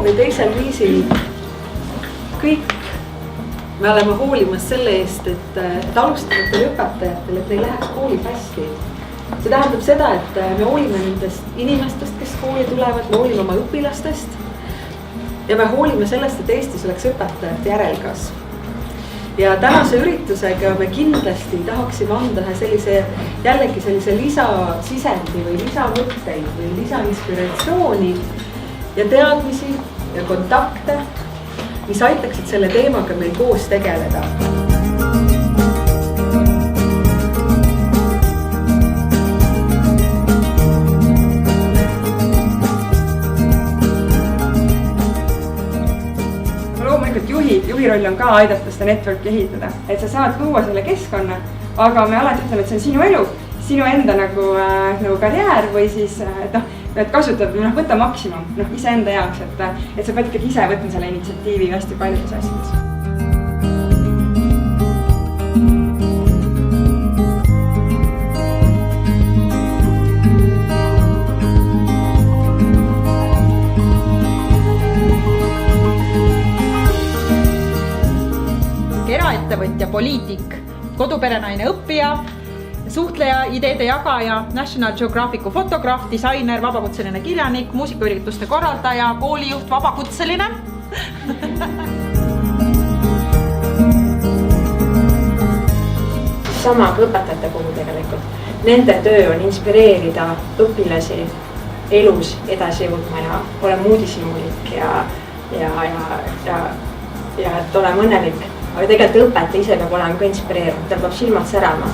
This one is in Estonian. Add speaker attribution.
Speaker 1: või teisel viisil kõik me oleme hoolimas selle eest, et alustavatel õpetajatel, et neil läheks koolis hästi. See tähendab seda, et me hoolime nendest inimestest, kes kooli tulevad, me hoolime oma õpilastest ja me hoolime sellest, et Eestis oleks õpetajate järelkasv. Ja tänase üritusega me kindlasti tahaksime anda jällegi sellise lisasisendi või lisamõtteid või lisainspiratsiooni ja teadmisi ja kontakte, mis aitaksid selle teemaga meil koos tegeleda.
Speaker 2: Juhi roll on ka aidata seda networki ehitada, et sa saad luua selle keskkonna, aga me alati ütleme, et see on sinu elu, sinu enda nagu karjäär või siis, et kasutad, võtta maksimum, iseenda jaoks, et sa pead ikkagi ise võtma selle initsiatiivi hästi paljudes asjades.
Speaker 3: Eraettevõtja, poliitik, koduperenaine õppija, suhtleja, ideede jagaja, National Geographicu fotograaf, disainer, vabakutseline kirjanik, muusikaürituste korraldaja, koolijuht, vabakutseline.
Speaker 4: Sama kui õpetajate puhul tegelikult. Nende töö on inspireerida õpilasi elus edasi jõudma ja olema uudishimulik ja et olema õnnelik. Aga tegelikult õpetaja ise peab olema ka inspireerinud, ta peab silmad särama.